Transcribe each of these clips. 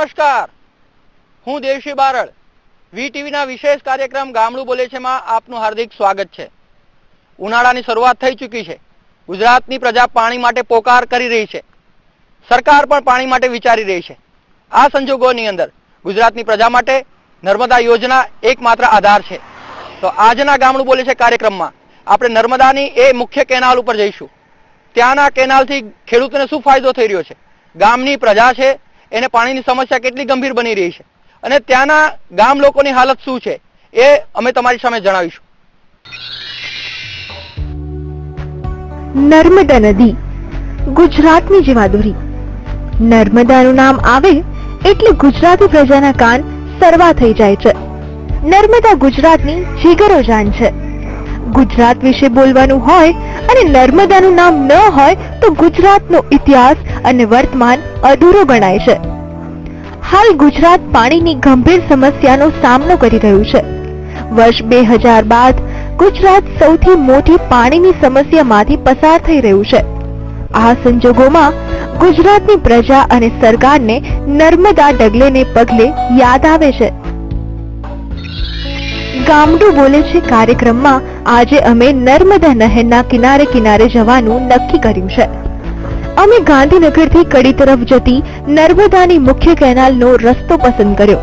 નમસ્કાર, હું દેવશી બારડ. વીટીવીના વિશેષ કાર્યક્રમ ગામડું બોલે છે માં આપનું હાર્દિક સ્વાગત છે. ઉનાળાની શરૂઆત થઈ ચૂકી છે. ગુજરાતની પ્રજા પાણી માટે પોકાર કરી રહી છે. સરકાર પણ પાણી માટે વિચારી રહી છે. આ સંજોગોની અંદર ગુજરાતની પ્રજા માટે નર્મદા યોજના એકમાત્ર આધાર છે. તો આજના ગામડું બોલે છે કાર્યક્રમમાં આપણે નર્મદાની એ મુખ્ય કેનાલ ઉપર જઈશું. ત્યાંના કેનાલથી ખેડૂતોને શું ફાયદો થઈ રહ્યો છે, ગામની પ્રજા છે એને પાણીની સમસ્યા કેટલી ગંભીર બની રહી છે અને ત્યાંના ગામ લોકોની હાલત શું છે એ અમે તમારી સામે જણાવીશું. નર્મદા નદી ગુજરાતની જીવાદોરી. નર્મદાનું નામ આવે એટલે ગુજરાતી પ્રજાના કાન સરવા થઈ જાય છે. નર્મદા ગુજરાતની જીગરોજાન છે. ગુજરાત વિશે બોલવાનું હોય અને નર્મદાનું નામ ન હોય તો ગુજરાતનો ઇતિહાસ અને વર્તમાન અધૂરો ગણાય છે. હાલ ગુજરાત પાણીની ગંભીર સમસ્યાનો સામનો કરી રહ્યું છે. વર્ષ 2000 બાદ ગુજરાત સૌથી મોટી પાણીની સમસ્યામાંથી પસાર થઈ રહ્યું છે. આ સંજોગોમાં ગુજરાતની પ્રજા અને સરકારને નર્મદા ડગલેને પગલે યાદ આવે છે. ગામડું બોલે છે કાર્યક્રમમાં આજે અમે નર્મદા નહેરના કિનારે કિનારે જવાનું નક્કી કર્યું છે. અમે ગાંધીનગરથી કડી તરફ જતી નર્મદાની મુખ્ય કેનાલનો રસ્તો પસંદ કર્યો.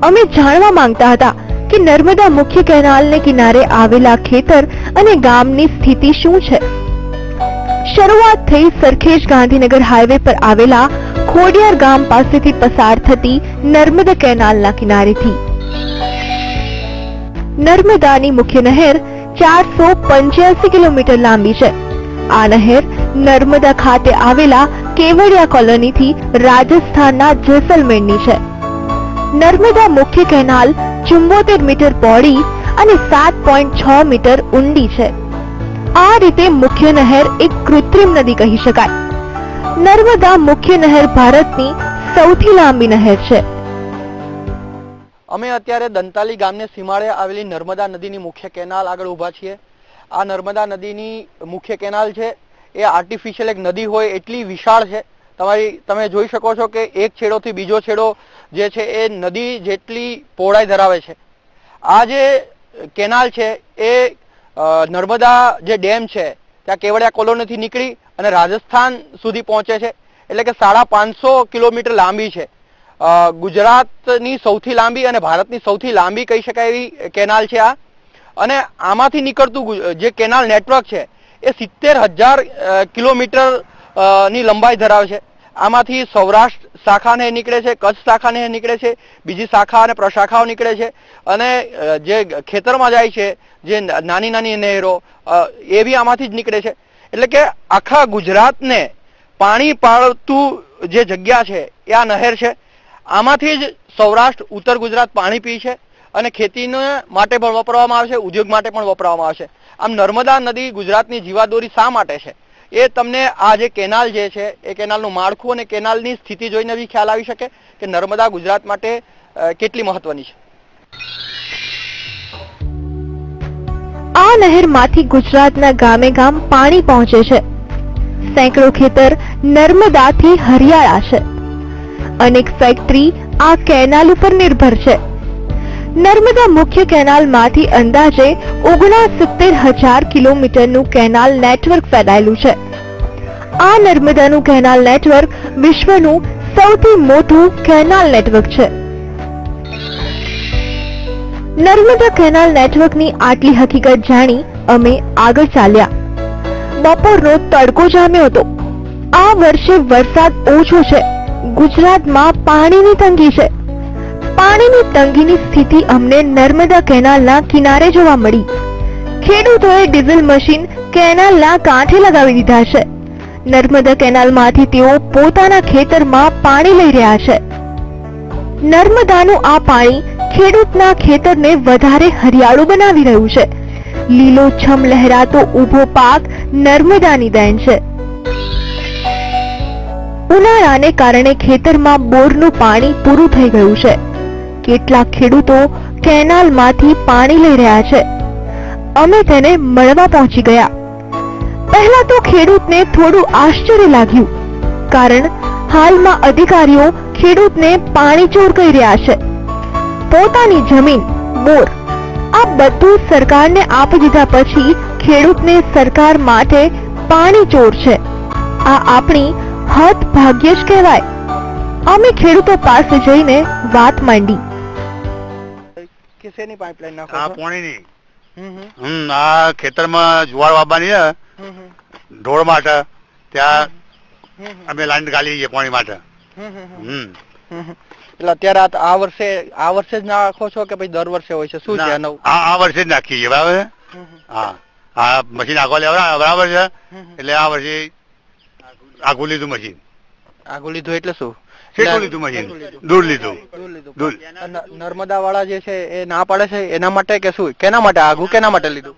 અમે જાણવા માંગતા હતા કે નર્મદા મુખ્ય કેનાલને કિનારે આવેલા ખેતર અને ગામની સ્થિતિ શું છે. શરૂઆત થઈ સરખેજ ગાંધીનગર હાઈવે પર આવેલા ખોડિયાર ગામ પાસેથી પસાર થતી નર્મદા કેનાલના કિનારેથી. નર્મદાની મુખ્ય નહેર 485 કિલોમીટર લાંબી છે. આ નહેર નર્મદા ખાતે આવેલા કેવડિયા કોલોનીથી રાજસ્થાનના જેસલમેરની છે. નર્મદા મુખ્ય કેનાલ 74 મીટર પહોળી અને 7.6 મીટર ઊંડી છે. આ રીતે મુખ્ય નહેર એક કૃત્રિમ નદી કહી શકાય. નર્મદા મુખ્ય નહેર ભારતની સૌથી લાંબી નહેર છે. અમે અત્યારે દંતાલી ગામને સીમાડે આવેલી નર્મદા નદીની મુખ્ય કેનાલ આગળ ઊભા છીએ. આ નર્મદા નદીની મુખ્ય કેનાલ છે એ આર્ટિફિશિયલ એક નદી હોય એટલી વિશાળ છે. તમે જોઈ શકો છો કે એક છેડોથી બીજો છેડો જે છે એ નદી જેટલી પહોળાઈ ધરાવે છે. આ જે કેનાલ છે એ નર્મદા જે ડેમ છે ત્યાં કેવડિયા કોલોનીથી નીકળી અને રાજસ્થાન સુધી પહોંચે છે. એટલે કે 550 કિલોમીટર લાંબી છે. ગુજરાતની સૌથી લાંબી અને ભારતની સૌથી લાંબી કહી શકાય એવી કેનાલ છે આ. અને આમાંથી નીકળતું જે કેનાલ નેટવર્ક છે એ 70,000 કિલોમીટર ની લંબાઈ ધરાવે છે. આમાંથી સૌરાષ્ટ્ર શાખાને નીકળે છે, કચ્છ શાખાને નીકળે છે, બીજી શાખા અને પ્રશાખાઓ નીકળે છે અને જે ખેતરમાં જાય છે જે નાની નાની નહેરો એ બી આમાંથી જ નીકળે છે. એટલે કે આખા ગુજરાતને પાણી પાડતું જે જગ્યા છે એ આ નહેર છે. આમાંથી જ સૌરાષ્ટ્ર ઉત્તર ગુજરાત પાણી પી છે અને ખેતીને માટે પણ વપરાવામાં આવે છે, ઉદ્યોગ માટે પણ વપરાવામાં આવે છે. આમ નર્મદા નદી ગુજરાતની જીવાદોરી શા માટે છે એ તમને આ જે કેનાલ જે છે એ કેનાલનું માળખું અને કેનાલની સ્થિતિ જોઈને બી ખ્યાલ આવી શકે કે નર્મદા ગુજરાત માટે કેટલી મહત્વની છે. આ નહેરમાંથી ગુજરાતના ગામે ગામ પાણી પહોંચે છે. સેંકડો ખેતર નર્મદાથી હરિયાળા છે. અનેક ફેક્ટરી આ કેનાલ ઉપર નિર્ભર છે. નર્મદા મુખ્ય કેનાલમાંથી અંદાજે 69,000 કિલોમીટરનું કેનાલ નેટવર્ક ફેલાયેલું છે. આ નર્મદાનું કેનાલ નેટવર્ક વિશ્વનું સૌથી મોટું કેનાલ નેટવર્ક છે. નર્મદા કેનાલ નેટવર્કની આટલી હકીકત જાણી અમે આગળ ચાલ્યા. બપોરનો તડકો જામ્યો હતો. આ વર્ષે વરસાદ ઓછો છે. ગુજરાતમાં પાણીની તંગી છે. પાણીની તંગીની સ્થિતિ અમને નર્મદા કેનાલના કિનારે જોવા મળી. ખેડૂતોએ ડીઝલ મશીન કેનાલના કાંઠે લગાવી દીધા છે. નર્મદા કેનાલમાંથી તેઓ પોતાના ખેતરમાં પાણી લઈ રહ્યા છે. નર્મદાનું આ પાણી ખેડૂતના ખેતરને વધારે હરિયાળું બનાવી રહ્યું છે. લીલોછમ લહેરાતો ઊભો પાક નર્મદાની દેન છે. ઉનાળાને કારણે ખેતરમાં બોરનું પાણી પૂરું થઈ ગયું છે. કેટલાક ખેડૂતો કેનાલમાંથી પાણી લઈ રહ્યા છે. અમે તેને મળવા પહોંચી ગયા. પહેલા તો ખેડૂતને થોડું આશ્ચર્ય લાગ્યું, કારણ હાલમાં અધિકારીઓ ખેડૂતને પાણી ચોર કહી રહ્યા છે. પોતાની જમીન, બોર આ બધું સરકારને આપી દીધા પછી ખેડૂતને સરકાર માટે પાણી ચોર છે. આ આપણી હદ ભાગ્ય જ કહેવાય. અમે ખેડૂતો પાસે જઈને વાત માંડી. કિસેની પાઇપલાઇન નાખો આ છો? પાણીની હમ આ ખેતરમાં જુવાર વાવવાની છે હમ ઢોળ માટે, ત્યાં હમ અમે લાઈન ગાલી છીએ પાણી માટે. હમ. એટલે અત્યારે આ વર્ષે જ નાખો છો કે પછી દર વર્ષે હોય છે? શું છે આ નવું? આ વર્ષે જ નાખીએ છીએ, બરાબર છે. હા, આ મશીન આખો લેવડાવે બરાબર છે, એટલે આ વર્ષે આગું લીધું મશીન. આગું લીધું એટલે શું? કેટલું લીધું મશીન? દૂર લીધું. દૂર. નર્મદા વાળા જે છે એ ના પાડે છે એના માટે કે શું? કેના માટે આગું કેના માટે લીધું?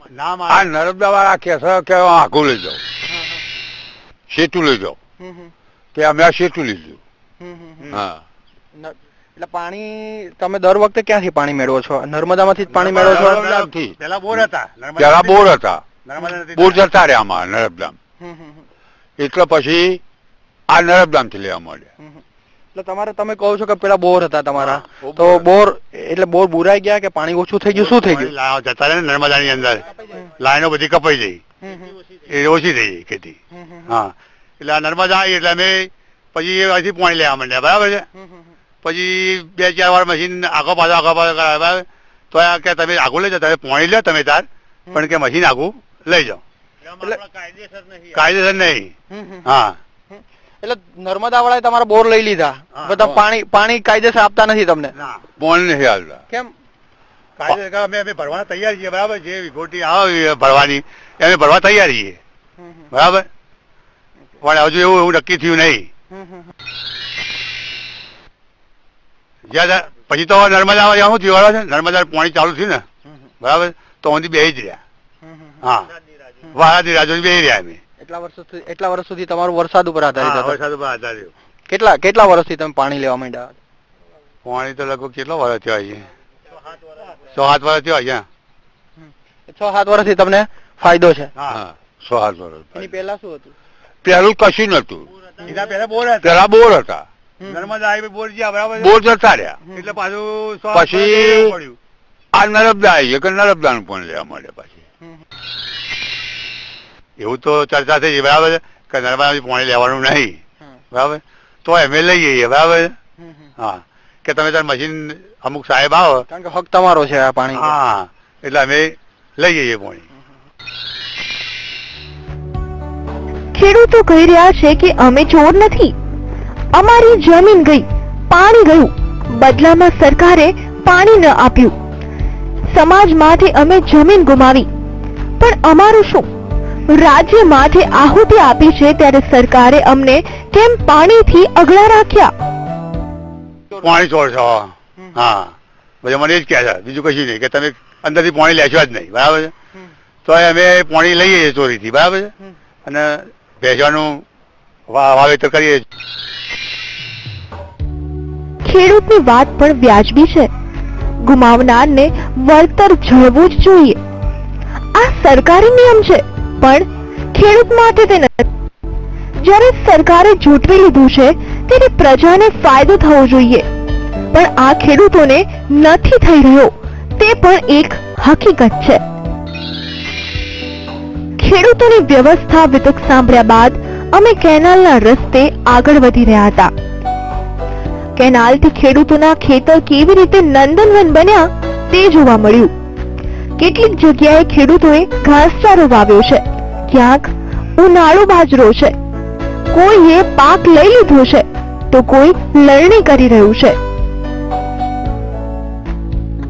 આ નર્મદા વાળા કે આગું લીધો, સેતુ લીધો, કે અમે આ સેતુ લીધું. હા. એટલે પાણી તમે દર વખતે ક્યાંથી પાણી મેળવો છો? નર્મદામાંથી જ પાણી મેળવો છો? નર્મદાથી. પેલા બોર હતા. પેલા બોર હતા, બોર જતા રહ્યા અમારા નર્મદા. એટલે પછી આ નર્મદામાંથી લેવા માંડ્યા. એટલે તમારે તમે કહો છો કે પેલા બોર હતા તમારા, તો બોર એટલે બોર બુરાઈ ગયા કે પાણી ઓછું થઈ ગયું? શું થઈ ગયું? જતા રહે નર્મદાની અંદર લાઈનો બધી કપાઈ ગઈ, એ ઓછી થઈ ગઈ ખેતી. હા, એટલે આ નર્મદા આવી એટલે અમે પછી અહીંથી પાણી લેવા માંડ્યા, બરાબર છે. પછી 2-4 વાર મશીન આગો પાછો કરાવે, બરાબર. તો આ કે તમે આગું લઈ જાઓ, તમે પાણી લો તમે તાર, પણ કે મશીન આગું લઈ જાઓ. કાયદેસર નહીં. હા, એટલે નર્મદા વાળાએ તમારા બોર લઈ લીધા, બધા પાણી કાયદેસર આપતા નથી તમને? પાણી નથી આવતા. કેમ? કાયદેસર અમે ભરવાના તૈયાર છીએ, બરાબર. જે વિખોટી આવે ભરવાની અમે ભરવા તૈયાર છીએ, બરાબર. પણ હજુ એવું નક્કી થયું નહીં. પછી તો નર્મદા શું થયું છે, નર્મદા પાણી ચાલુ થયું ને, બરાબર, તો અહીંથી બેસી જ રહ્યા. હા, વારાથી રાજુ બેસી રહ્યા અમે. એટલા વર્ષ સુધી તમારું વરસાદ ઉપર આધારિત હતું? વરસાદ ઉપર આધારિત. કેટલા વર્ષથી તમે પાણી લેવા માંડ્યા? પાણી તો લગભગ કેટલો વર્ષ થયો છે? 6-7 વર્ષ થયો છે. 6-7 વર્ષથી તમને ફાયદો છે? હા, 6-7 વર્ષ. એની પહેલા શું હતું? પેલું કશું નતું. એના પહેલા બોર પેલા બોર હતા, નર્મદા આવી બોર ગયા, બરાબર. બોર જતા રહ્યા. એટલે પાછું પછી આ નર્મદા આવી કે નર્મદાનું પાણી લેવા માંડ્યા. પછી એવું તો ચર્ચા થઈ છે, બરાબર, કે નર્મદાથી પાણી લેવાનું નહીં, બરાબર. તો અમે લઈ જઈએ, બરાબર. હા, કે તમે તાર મશીન અમુક સાહેબ આવો, કારણ કે હક તમારો છે આ પાણી. હા, એટલે અમે લઈ જઈએ પાણી. ખેડૂતો કહી રહ્યા છે કે અમે ચોર નથી, અમારી જમીન ગઈ, પાણી ગયું, બદલામાં સરકારે પાણી ન આપ્યું. સમાજ માટે અમે જમીન ગુમાવી, પણ અમારું શું? રાજ્ય માટે આહુતિ આપી છે ત્યારે સરકારે અમને કેમ પાણીથી અગળા રાખ્યા? પાણી ચોર છો. હા, બધા મને જ કહે છે, બીજું કશું નહીં, કે તમે અંદરથી પાણી લેશો જ નહીં, બરાબર છે. તો અમે પાણી લઈએ છીએ ચોરીથી, બરાબર છે, અને ભેજવાનું વાવેતર કરીએ. ખેડૂતની વાત પણ વ્યાજબી છે. ગુમાવનારને વળતર જળવું જ જોઈએ. આ સરકારી નિયમ છે, પણ ખેડૂત માટે તે નથી. જ્યારે સરકારે ઝૂંટવી લીધું છે ત્યારે પ્રજાને ફાયદો થવો જોઈએ, પણ આ ખેડૂતોને નથી થઈ રહ્યો, તે પણ એક હકીકત છે. ખેડૂતોની વ્યવસ્થા વિતક સાંભળ્યા બાદ અમે કેનાલના રસ્તે આગળ વધી રહ્યા હતા. કેનાલથી ખેડૂતોના ખેતર કેવી રીતે નંદનવન બન્યા તે જોવા મળ્યું. કેટલીક જગ્યાએ ખેડૂતોએ ઘાસચારો વાવ્યો છે, ક્યાંક ઉનાળુ બાજરો છે, કોઈએ પાક લઈ લીધો છે, તો કોઈ લણણી કરી રહ્યું છે.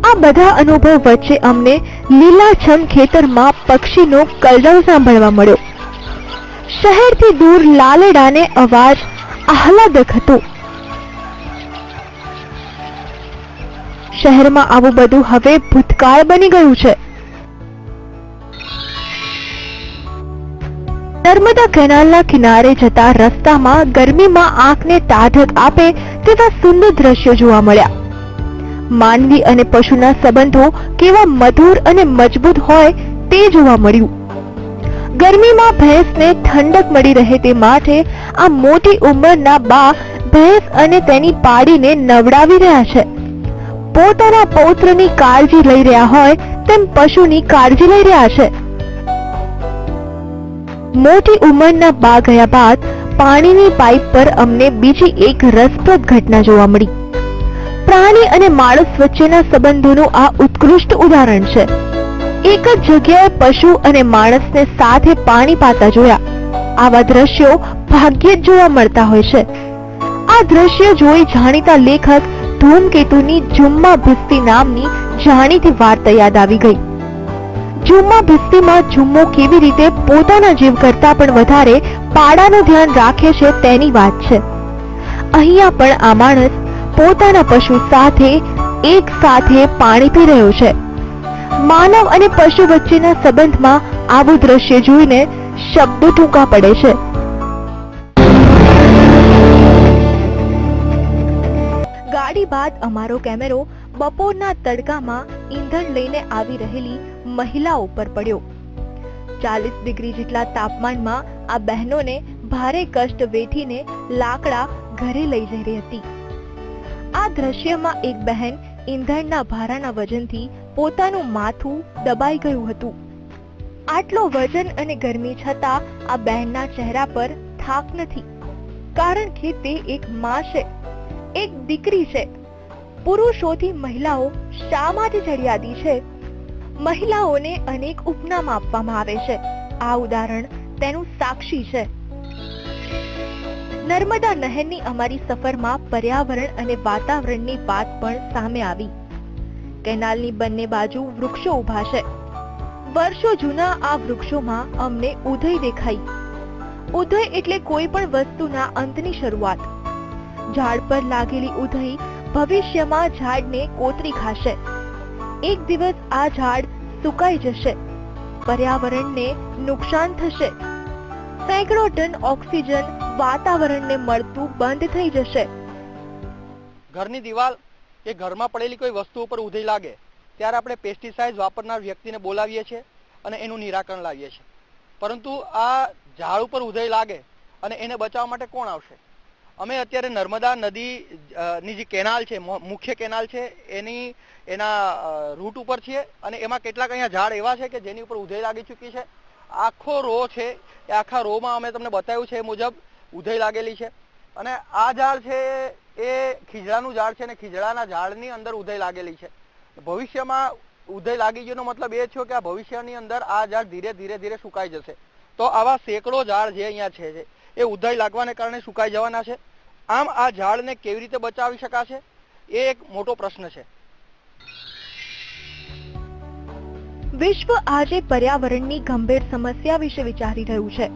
આ બધા અનુભવ વચ્ચે અમને લીલાછમ ખેતરમાં પક્ષીનો કલરવ સાંભળવા મળ્યો. શહેરથી દૂર લાલેડાને અવાજ આહલાદક હતો. શહેરમાં આવું બધું હવે ભૂતકાળ બની ગયું છે. નર્મદા કેનાલના કિનારે જતા રસ્તામાં ગરમીમાં આંખને ટાઢક આપે તેવા સુંદર દ્રશ્યો જોવા મળ્યા. માનવી અને પશુના સંબંધો કેવા મધુર અને મજબૂત હોય તે જોવા મળ્યું. ગરમીમાં ભેંસને ઠંડક મળી રહે તે માટે આ મોટી ઉંમરના બા ભેંસ અને તેની પાડીને નવડાવી રહ્યા છે. પોતાના પૌત્રની કાળજી લઈ રહ્યા હોય તેમ પશુની કાળજી લઈ રહ્યા છે. મોટી ઉંમરના બા ગયા બાદ પાણીની પાઇપ પર અમને બીજી એક રસપ્રદ ઘટના જોવા મળી. પ્રાણી અને માણસ વચ્ચેના સંબંધોનું આ ઉત્કૃષ્ટ ઉદાહરણ છે. એક જ જગ્યાએ પશુ અને માણસને સાથે પાણી પાતા જોયા. આવા દ્રશ્યો ભાગ્યે જ જોવા મળતા હોય છે. આ દ્રશ્ય જોઈ જાણીતા લેખક ધૂમકેતુની જુમ્મા ભિસ્તી નામની જાણીતી વાર્તા યાદ આવી ગઈ. જુમ્મા ભિસ્તીમાં જુમ્મો કેવી રીતે પોતાના જીવ કરતા પણ વધારે પાડાનું ધ્યાન રાખે છે તેની વાત છે. અહીંયા પણ આ માણસ પોતાના પશુ સાથે એક સાથે પાણી પી રહ્યો છે. માનવ અને પશુ વચ્ચેના સંબંધમાં આવું દ્રશ્ય જોઈને શબ્દો ટૂંકા પડે છે. ગાડી બાદ અમારો કેમેરો બપોરના તડકામાં ઈંધણ લઈને આવી રહેલી મહિલાઓ પર પડ્યો. 40 ડિગ્રી જેટલા તાપમાનમાં આ બહેનોને ભારે કષ્ટ વેઠીને લાકડા ઘરે લઈ જઈ રહી હતી. આ દ્રશ્યમાં એક બહેન ઈંધણના ભારાના વજનથી પોતાનું માથું દબાઈ ગયું હતું. આટલો વજન અને ગરમી છતાં આ બહેનના ચહેરા પર થાક નથી, કારણ કે તે એક માં છે, એક દીકરી છે. પુરુષોથી મહિલાઓ શા માટે ચડિયાતી છે? મહિલાઓને અનેક ઉપનામ આપવામાં આવે છે. આ ઉદાહરણ તેનું સાક્ષી છે. નર્મદા નહેરની અમારી સફરમાં પર્યાવરણ અને વાતાવરણની વાત પણ સામે આવી. કેનાલની બંને બાજુ વૃક્ષો ઊભા છે. વર્ષો જૂના આ વૃક્ષોમાં અમને ઉધઈ દેખાઈ. ઉધઈ એટલે કોઈ પણ વસ્તુના અંતની શરૂઆત. ઝાડ પર લાગેલી ઉધઈ ભવિષ્યમાં ઝાડને કોતરી ખાશે. એક દિવસ આ ઝાડ સુકાઈ જશે, પર્યાવરણને નુકસાન થશે. સેંકડો ટન ઓક્સિજન વાતાવરણને મળતું બંધ થઈ જશે. ઘરની દિવાલ કે ઘરમાં પડેલી કોઈ વસ્તુ ઉપર ઉધઈ લાગે ત્યારે આપણે પેસ્ટિસાઇડ વાપરનાર વ્યક્તિને બોલાવીએ છીએ અને એનું નિરાકરણ લાવીએ છીએ. પરંતુ આ ઝાડ ઉપર ઉધઈ લાગે અને એને બચાવવા માટે કોણ આવશે? અમે અત્યારે નર્મદા નદીની જે કેનાલ છે, મુખ્ય કેનાલ છે, એના રૂટ ઉપર છીએ અને એમાં કેટલાક અહીંયા ઝાડ એવા છે કે જેની ઉપર ઉધઈ લાગી ચૂકી છે. આખો રો છે, એ આખા રોમાં અમે તમને બતાવ્યું છે એ મુજબ ઉધઈ લાગેલી છે. અને આ ઝાડ છે એ ખીજડાનું ઝાડ છે અને ખીજડાના ઝાડની અંદર ઉધઈ લાગેલી છે. ભવિષ્યમાં ઉધઈ લાગી ગયોનો મતલબ એ છે કે આ ભવિષ્યની અંદર આ ઝાડ ધીરે ધીરે સુકાઈ જશે. તો આવા સેંકડો ઝાડ જે અહીંયા છે એ ઉધઈ લાગવાને કારણે સુકાઈ જવાના છે. આમ આ ઝાડને કેવી રીતે બચાવી શકાશે એ એક મોટો પ્રશ્ન છે. વિશ્વ આજે પર્યાવરણની ગંભીર સમસ્યા વિશે વિચારી રહ્યું છે.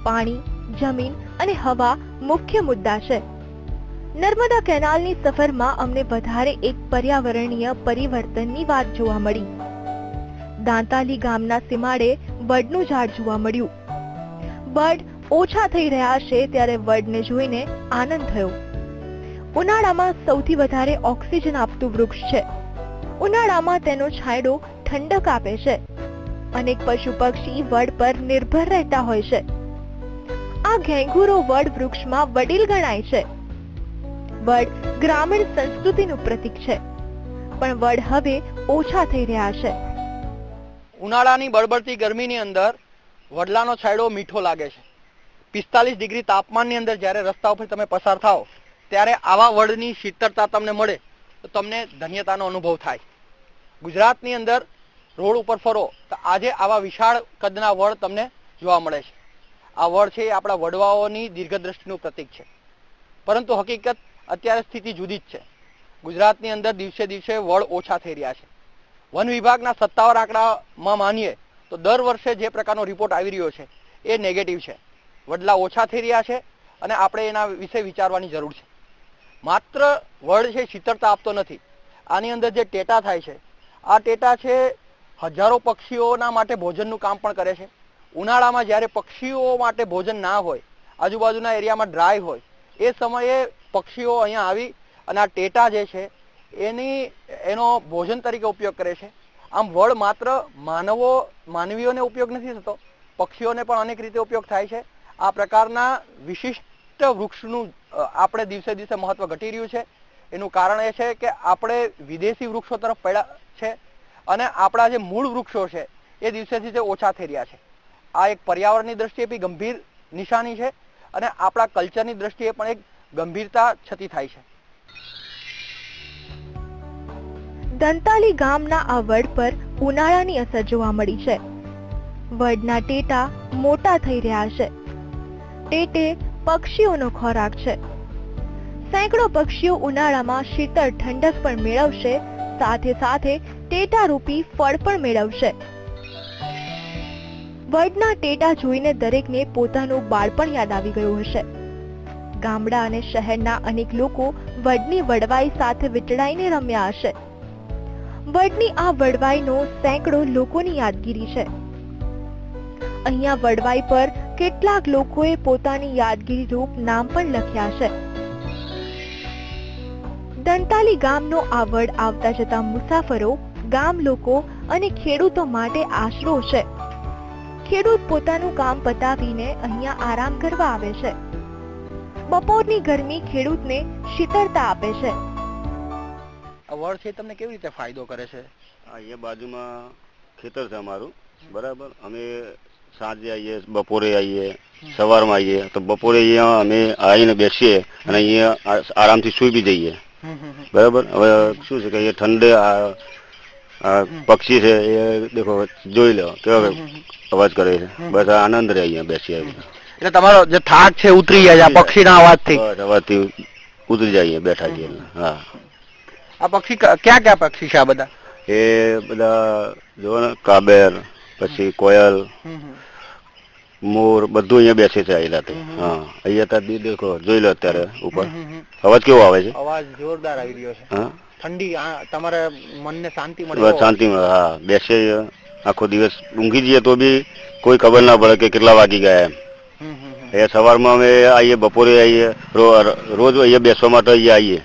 પાણી, જમીન અને હવા મુખ્ય મુદ્દા છે. નર્મદા કેનાલની સફરમાં અમને વધારે એક પર્યાવરણીય પરિવર્તનની વાત જોવા મળી. દાંતાલી ગામના સીમાડે વડનું ઝાડ જોવા મળ્યું. વડ ઓછા થઈ રહ્યા છે ત્યારે વડને જોઈને આનંદ થયો. ઉનાળામાં સૌથી વધારે ઓક્સિજન આપતું વૃક્ષ છે. ઉનાળામાં તેનો છાંયડો ઠંડક આપે છે. અનેક પશુ પક્ષી વડ પર નિર્ભર રહેતા હોય છે. આ ઘેંઘુરો વડ વૃક્ષમાં વડીલ ગણાય છે. વડ ગ્રામીણ સંસ્કૃતિનું પ્રતીક છે, પણ વડ હવે ઓછા થઈ રહ્યા છે. ઉનાળાની બળબડતી ગરમીની અંદર વડલાનો છાંયડો મીઠો લાગે છે. 45 ડિગ્રી તાપમાનની અંદર જ્યારે રસ્તા ઉપર તમે પસાર થાઓ ત્યારે આવા વડની શીતળતા તમને મળે તો તમને ધન્યતાનો અનુભવ થાય. ગુજરાતની અંદર રોડ ઉપર ફરો તો આજે આવા વિશાળ કદના વડ તમને જોવા મળે છે. આ વડ છે એ આપણા વડવાઓની દીર્ઘદ્રષ્ટિનું પ્રતીક છે. પરંતુ હકીકત અત્યારે સ્થિતિ જુદી જ છે. ગુજરાતની અંદર દિવસે દિવસે વડ ઓછા થઈ રહ્યા છે. વન વિભાગના સત્તાવાર આંકડામાં માનીએ તો દર વર્ષે જે પ્રકારનો રિપોર્ટ આવી રહ્યો છે એ નેગેટિવ છે. વડલા ઓછા થઈ રહ્યા છે અને આપણે એના વિશે વિચારવાની જરૂર છે. માત્ર વડ છે શીતળતા આપતો નથી, આની અંદર જે ટેટા થાય છે, આ ટેટા છે હજારો પક્ષીઓના માટે ભોજનનું કામ પણ કરે છે. ઉનાળામાં જ્યારે પક્ષીઓ માટે ભોજન ના હોય, આજુબાજુના એરિયામાં ડ્રાય હોય, એ સમયે પક્ષીઓ અહીંયા આવી અને આ ટેટા જે છે એનો ભોજન તરીકે ઉપયોગ કરે છે. આમ વડ માત્ર માનવીઓને ઉપયોગ નથી થતો, પક્ષીઓને પણ અનેક રીતે ઉપયોગ થાય છે. આ પ્રકારના વિશિષ્ટ વૃક્ષનું આપણે દિવસે દિવસે મહત્વ ઘટી રહ્યું છે. એનું કારણ એ છે કે આપણે વિદેશી વૃક્ષો તરફ પડ્યા છે અને આપણા જે મૂળ વૃક્ષો છે એ દિવસે દિવસે ઓછા થઈ રહ્યા છે. આ એક પર્યાવરણની દ્રષ્ટિએ પણ ગંભીર નિશાની છે અને આપણા કલ્ચરની દ્રષ્ટિએ પણ એક ગંભીરતા છતી થાય છે. દંતાલી ગામના આ વડ પર ઉનાળાની અસર જોવા મળી છે. વડના ટેટા મોટા થઈ રહ્યા છે. ટેટે પક્ષીઓનો ખોરાક છે. સેંકડો પક્ષીઓ ઉનાળામાં શીતળ ઠંડક પણ મેળવશે, સાથે સાથે ટેટારૂપી ફળ પણ મેળવશે. વડના ટેટા જોઈને દરેકને પોતાનું બાળપણ યાદ આવી ગયું હશે. ગામડા અને શહેરના અનેક લોકો વડની વડવાઈ સાથે વીંટળાઈને રમ્યા હશે. વડની આ વડવાઈનો સેંકડો લોકોની યાદગીરી છે. અહીંયા વડવાઈ પર કેટલાક લોકોએ પોતાની યાદગીરી રૂપ નામ પણ લખ્યા છે. દંતાલી ગામનો આ વડ આવતા જતા મુસાફરો, ગામ લોકો અને ખેડૂતો માટે આશરો છે. ખેડૂત પોતાનું કામ પતાવીને અહીંયા આરામ કરવા આવે છે. બપોરની ગરમી ખેડૂતને શીતળતા આપે છે. આ વડ છે તમને કેવી રીતે ફાયદો કરે છે? અહીંયા બાજુમાં ખેતર છે અમારું, બરાબર. અમે સાંજે આવીએ, બપોરે આવીએ, સવારમાં આવીએ. તો બપોરે અહીંયા અમે આવીને બેસીએ અને અહીંયા આરામથી સુઈ બી જઈએ, બરાબર. હવે શું છે કે એ ઠંડે પક્ષી છે એ દેખો જોઈ લો કેવો અવાજ કરે છે. બસ આનંદ રહે અહીંયા બેસીએ એટલે તમારો જે થાક છે ઉતરી જાય આ પક્ષીના અવાજથી. અવાજથી ઉતરી જાય બેઠા છીએ. હા, આ પક્ષી ક્યાં ક્યાં પક્ષી છે આ બધા? એ બધા જો ને, કાબર, પછી કોયલ, મોર, બધું અહીંયા બેસે છે આયેલા. હા, અહીંયા દેખો જોઈ લો અત્યારે ઉપર અવાજ કેવો આવે છે. અવાજ જોરદાર આવી રહ્યો છે. હા, ઠંડી તમારે મનને શાંતિ મળે. શાંતિ મળે. હા, બેસે આખો દિવસ ઊંઘી જઈએ તો બી કોઈ ખબર ના પડે કે કેટલા વાગી ગયા એમ. એ સવારમાં અમે આવીએ, બપોરે આવીએ, રોજ અહીંયા બેસવા માટે અહીંયા આવીએ.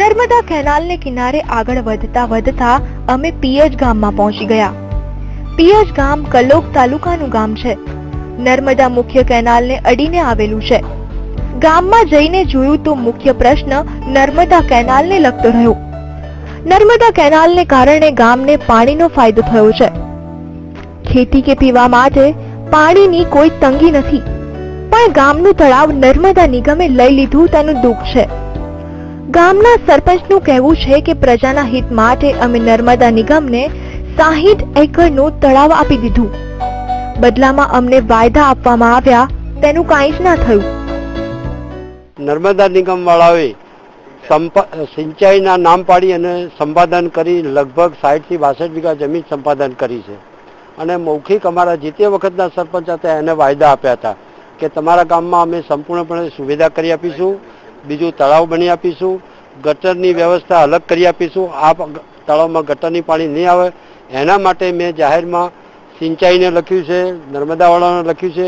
નર્મદા કેનાલને કિનારે આગળ વધતા વધતા અમે પિયજ ગામમાં પહોંચી ગયા. પિયજ ગામ કલોક તાલુકાનું ગામ છે. નર્મદા મુખ્ય કેનાલને અડીને આવેલું છે. ગામમાં જઈને જોયું તો મુખ્ય પ્રશ્ન નર્મદા કેનાલને લગતો રહ્યો. નર્મદા કેનાલને કારણે ગામને પાણીનો ફાયદો થયો છે. ખેતી કે પીવા માટે પાણીની કોઈ તંગી નથી, પણ ગામનું તળાવ નર્મદા નિગમે લઈ લીધું તેનું દુઃખ છે. ગામના સરપંચનું કહેવું છે કે પ્રજાના હિત માટે અમે નર્મદા નિગમને 60 એકરનું તળાવ આપી દીધું. બદલામાં અમને વાયદા આપવામાં આવ્યા, તેનું કાંઈ જ ના થયું. નર્મદા નિગમ વાળાઓએ સિંચાઈના નામ પાડી અને સંપાદન કરી લગભગ 60 થી 62 વીઘા જમીન સંપાદન કરી છે. અને મૌખિક અમારા જે તે વખતના સરપંચ હતા એને વાયદા આપ્યા હતા કે તમારા ગામમાં અમે સંપૂર્ણપણે સુવિધા કરી આપીશું, બીજું તળાવ બની આપીશું, ગટરની વ્યવસ્થા અલગ કરી આપીશું. આ તળાવમાં ગટરની પાણી નહીં આવે એના માટે મેં જાહેરમાં સિંચાઈને લખ્યું છે, નર્મદાવાળાને લખ્યું છે.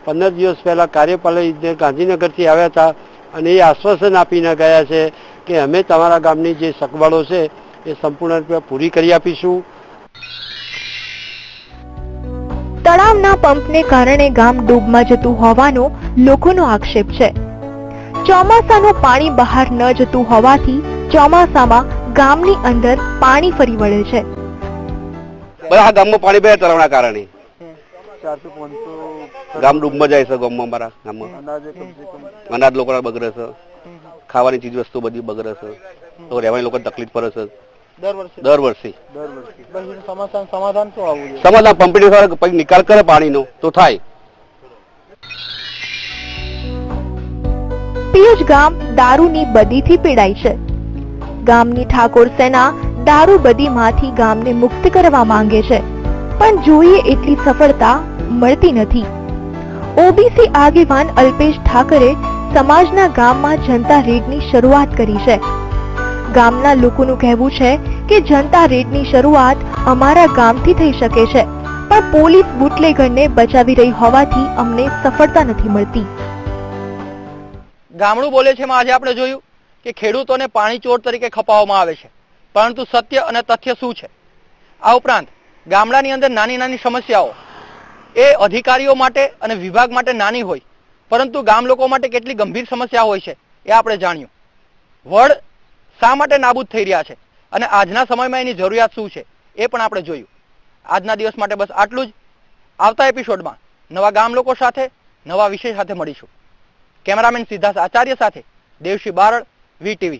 15 દિવસ પહેલા કાર્યપાલક ગાંધીનગરથી આવ્યા હતા અને એ આશ્વાસન આપીને ગયા છે કે અમે તમારા ગામની જે સગવડો છે એ સંપૂર્ણ રૂપે પૂરી કરી આપીશું. તળાવના પંપને કારણે ગામ ડૂબમાં જતું હોવાનો લોકોનો આક્ષેપ છે. ચોમાસાનું પાણી બહાર ન જતું હોવાથી ચોમાસામાં ગામની અંદર પાણી ફરી વળે છે. બધા ગામમાં પાણી બે તળાવના કારણે ગામ ડૂબમાં જાય છે. ગામમાં અમારા ગામમાં અનાજ લોકોના બગડે છે, ખાવાની ચીજ વસ્તુ બધી બગડે છે, તો રહેવાની લોકોને તકલીફ પડે છે દર વર્ષે. સમાધાન શું આવવું જોઈએ? સમાધાન પંપની દ્વારા પછી નિકાલ કરે પાણીનો તો થાય. પિયજ ગામ દારૂની બદીથી પીડાય છે. ગામની ઠાકોર સેના દારૂ બદીમાંથી ગામને મુક્ત કરવા માંગે છે, પણ જોઈએ એટલી સફળતા મળતી નથી. ઓબીસી આગેવાન અલ્પેશ ઠાકરે સમાજના ગામમાં જનતા રેડની શરૂઆત કરી છે. ગામના લોકોનું કહેવું છે કે જનતા રેડની શરૂઆત અમારા ગામથી થઈ શકે છે, પણ પોલીસ બુટલેગરને બચાવી રહી હોવાથી અમને સફળતા નથી મળતી. ગામડું બોલે છે આજે આપણે જોયું કે ખેડૂતોને પાણી ચોર તરીકે ખપાવવામાં આવે છે, પરંતુ સત્ય અને તથ્ય શું છે? આ ઉપરાંત ગામડાની અંદર નાની નાની સમસ્યાઓ એ અધિકારીઓ માટે અને વિભાગ માટે નાની હોય, પરંતુ ગામ લોકો માટે કેટલી ગંભીર સમસ્યા હોય છે એ આપણે જાણ્યું. વડ શા માટે નાબૂદ થઈ રહ્યા છે અને આજના સમયમાં એની જરૂરિયાત શું છે એ પણ આપણે જોયું. આજના દિવસ માટે બસ આટલું જ. આવતા એપિસોડમાં નવા ગામ લોકો સાથે, નવા વિષય સાથે મળીશું. કેમેરામેન સિદ્ધાર્થ આચાર્ય સાથે દેવશ્રી બારડ, VTV.